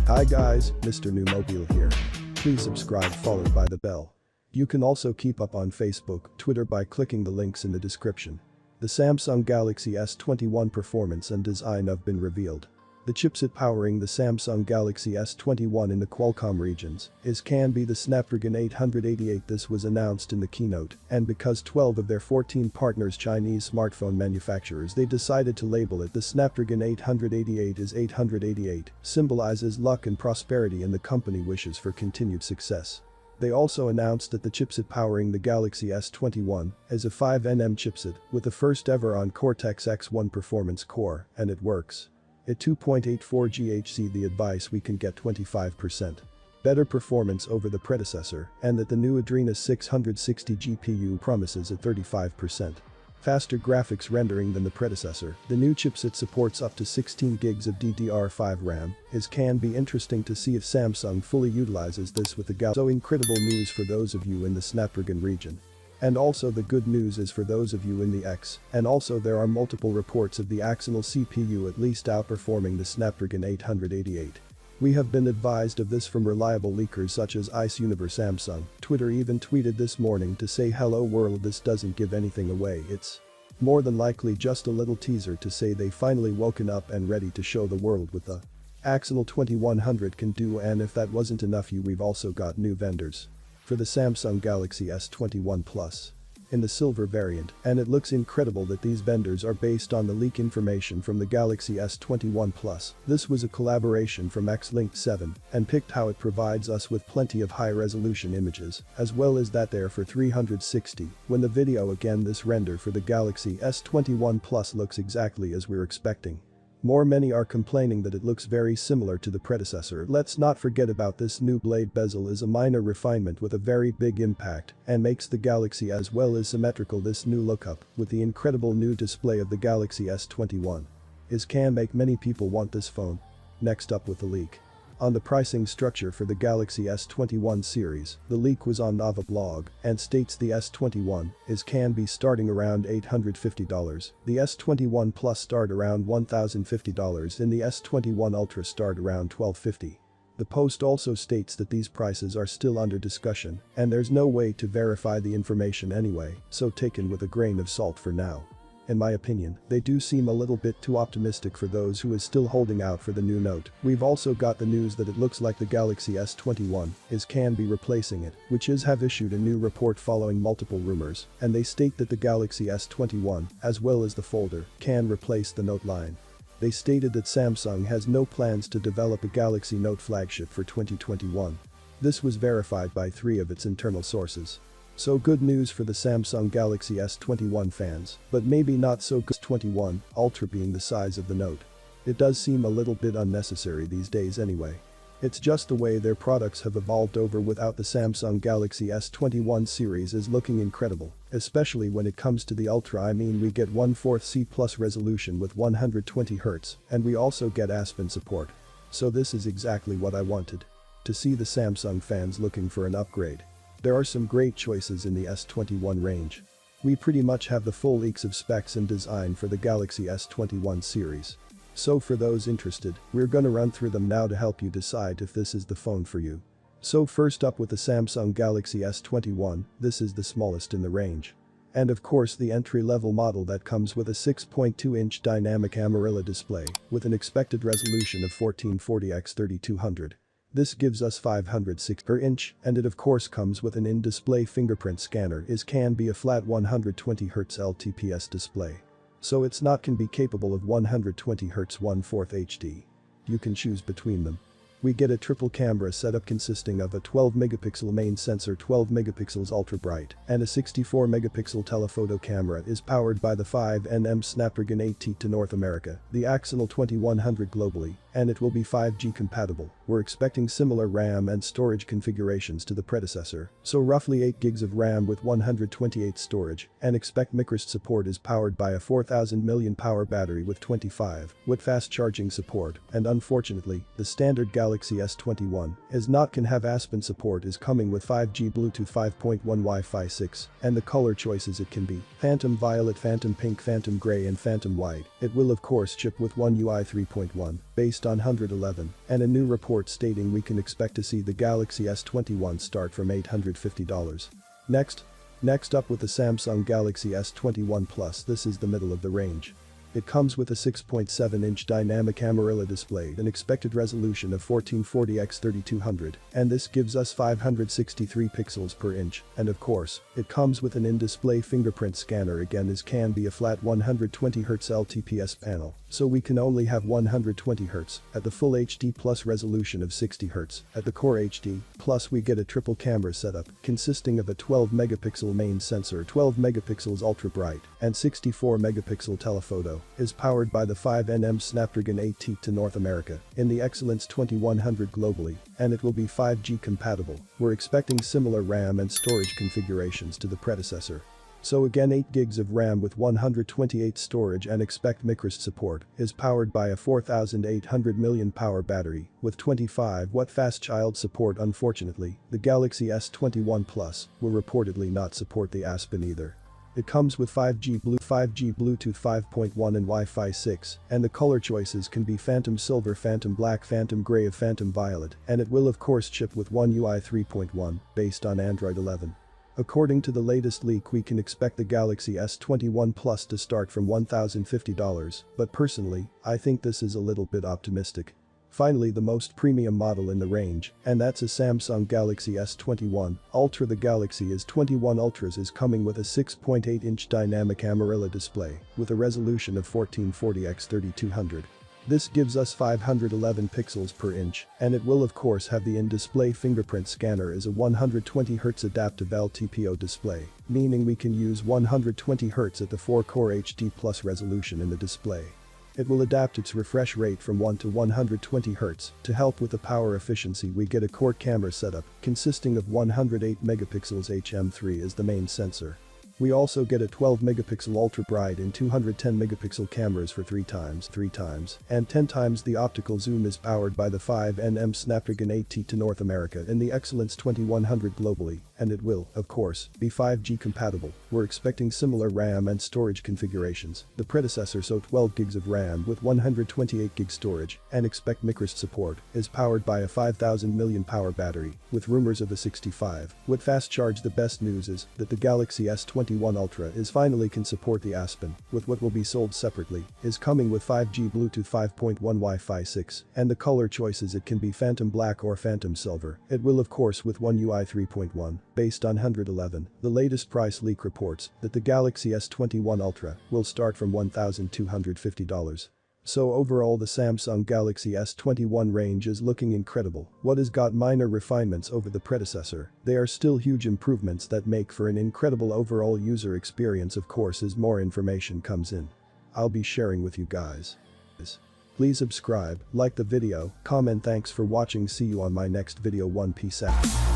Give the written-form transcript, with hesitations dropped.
Hi guys, Mrnewmobile here. Please subscribe followed by the bell. You can also keep up on Facebook, Twitter by clicking the links in the description. The Samsung Galaxy S21 performance and design have been revealed. The chipset powering the Samsung Galaxy S21 in the Qualcomm regions can be the Snapdragon 888. This was announced in the keynote, and because 12 of their 14 partners Chinese smartphone manufacturers, they decided to label it the Snapdragon 888 as 888, symbolizes luck and prosperity, and the company wishes for continued success. They also announced that the chipset powering the Galaxy S21 is a 5nm chipset with the first ever on Cortex-X1 performance core, and it works. At 2.84 GHz, the advice we can get 25% better performance over the predecessor, and that the new Adreno 660 GPU promises at 35% faster graphics rendering than the predecessor. The new chipset supports up to 16 gigs of DDR5 RAM. It can be interesting to see if Samsung fully utilizes this with the Galaxy. So incredible news for those of you in the Snapdragon region. And also the good news is for those of you in the X, and also there are multiple reports of the Exynos CPU at least outperforming the Snapdragon 888. We have been advised of this from reliable leakers such as ICE Universe. Samsung. Twitter even tweeted this morning to say hello world, this doesn't give anything away, it's more than likely just a little teaser to say they finally woken up and ready to show the world what the Exynos 2100 can do. And if that wasn't enough, we've also got new vendors for the Samsung Galaxy S21 Plus in the silver variant, and it looks incredible that these vendors are based on the leak information from the Galaxy S21 Plus. This was a collaboration from X-Link 7 and picked how it provides us with plenty of high-resolution images, as well as that there for 360. When the video again, this render for the Galaxy S21 Plus looks exactly as we're expecting. Many are complaining that it looks very similar to the predecessor. Let's not forget about this new blade bezel is a minor refinement with a very big impact and makes the Galaxy as well as symmetrical. This new lookup with the incredible new display of the Galaxy S21 can make many people want this phone. Next up with the leak on the pricing structure for the Galaxy S21 series, the leak was on Nava blog and states the S21 can be starting around $850, the S21 Plus start around $1,050 and the S21 Ultra start around $1,250. The post also states that these prices are still under discussion and there's no way to verify the information anyway, so taken with a grain of salt for now. In my opinion, they do seem a little bit too optimistic for those who is still holding out for the new Note. We've also got the news that it looks like the Galaxy S21 can be replacing it, which have issued a new report following multiple rumors, and they state that the Galaxy S21, as well as the folder, can replace the Note line. They stated that Samsung has no plans to develop a Galaxy Note flagship for 2021. This was verified by 3 of its internal sources. So good news for the Samsung Galaxy S21 fans, but maybe not so good. S21 Ultra being the size of the Note. It does seem a little bit unnecessary these days anyway. It's just the way their products have evolved over without the Samsung Galaxy S21 series is looking incredible, especially when it comes to the Ultra. We get 1/4 C+ resolution with 120Hz, and we also get Aspen support. So this is exactly what I wanted to see the Samsung fans looking for an upgrade. There are some great choices in the S21 range. We pretty much have the full leaks of specs and design for the Galaxy S21 series. So for those interested, we're gonna run through them now to help you decide if this is the phone for you. So first up with the Samsung Galaxy S21, this is the smallest in the range. And of course the entry-level model that comes with a 6.2-inch dynamic AMOLED display with an expected resolution of 1440x3200. This gives us 506 per inch, and it of course comes with an in-display fingerprint scanner. Can be a flat 120Hz LTPS display. So it's not can be capable of 120Hz 1/4 HD. You can choose between them. We get a triple camera setup consisting of a 12-megapixel main sensor, 12 megapixels ultra bright, and a 64-megapixel telephoto camera. Is powered by the 5nm Snapdragon 8T to North America, the Exynos 2100 globally, and it will be 5G compatible. We're expecting similar RAM and storage configurations to the predecessor, so roughly 8 gigs of RAM with 128 storage, and expect microSD support. Is powered by a 4000 mAh battery with 25W fast charging support, and unfortunately, the standard Galaxy S21 can have Aspen support. Is coming with 5G Bluetooth 5.1 Wi-Fi 6, and the color choices it can be Phantom Violet, Phantom Pink, Phantom Gray and Phantom White. It will of course ship with One UI 3.1, based based on 111, and a new report stating we can expect to see the Galaxy S21 start from $850. Next up with the Samsung Galaxy S21 Plus, this is the middle of the range. It comes with a 6.7-inch dynamic AMOLED display, an expected resolution of 1440x3200, and this gives us 563 pixels per inch, and of course, it comes with an in-display fingerprint scanner. Again, this can be a flat 120Hz LTPS panel, so we can only have 120Hz at the full HD plus resolution of 60Hz. At the Core HD plus we get a triple camera setup consisting of a 12-megapixel main sensor, 12 megapixels ultra bright, and 64 megapixel telephoto. Is powered by the 5nm Snapdragon 8T to North America in the Excellence 2100 globally, and it will be 5G compatible. We're expecting similar RAM and storage configurations to the predecessor. So again, 8 gigs of RAM with 128 storage, and expect microSD support. Is powered by a 4800 mAh battery with 25W fast child support. Unfortunately, the Galaxy S21 Plus will reportedly not support the Aspen either. It comes with 5G Bluetooth 5.1 and Wi-Fi 6, and the color choices can be Phantom Silver, Phantom Black, Phantom Gray, or Phantom Violet, and it will of course ship with One UI 3.1 based on Android 11. According to the latest leak, we can expect the Galaxy S21 Plus to start from $1,050, but personally, I think this is a little bit optimistic. Finally, the most premium model in the range, and that's a Samsung Galaxy S21 Ultra. The Galaxy S21 Ultras is coming with a 6.8-inch dynamic AMOLED display with a resolution of 1440x3200. This gives us 511 pixels per inch, and it will of course have the in-display fingerprint scanner as a 120Hz adaptive LTPO display, meaning we can use 120Hz at the 4-core HD plus resolution in the display. It will adapt its refresh rate from 1 to 120 Hz. To help with the power efficiency, we get a quad camera setup consisting of 108 megapixels HM3 as the main sensor. We also get a 12 megapixel ultra bright and 210 megapixel cameras for 3 times, and 10 times the optical zoom. Is powered by the 5nm Snapdragon 8T to North America in the Excellence 2100 globally, and it will, of course, be 5G compatible. We're expecting similar RAM and storage configurations, the predecessor, so 12 gigs of RAM with 128 gig storage, and expect microSD support. Is powered by a 5000 mAh battery with rumors of a 65W fast charge. The best news is that the Galaxy S21 Ultra is finally can support the Aspen, with what will be sold separately. Is coming with 5G Bluetooth 5.1 Wi-Fi 6, and the color choices, it can be Phantom Black or Phantom Silver. It will of course with One UI 3.1 based on 111. The latest price leak reports that the Galaxy S21 Ultra will start from $1,250. So overall, the Samsung Galaxy S21 range is looking incredible. What has got minor refinements over the predecessor, they are still huge improvements that make for an incredible overall user experience. Of course, as more information comes in, I'll be sharing with you guys. Please subscribe, like the video, comment. Thanks for watching. See you on my next video. Peace out.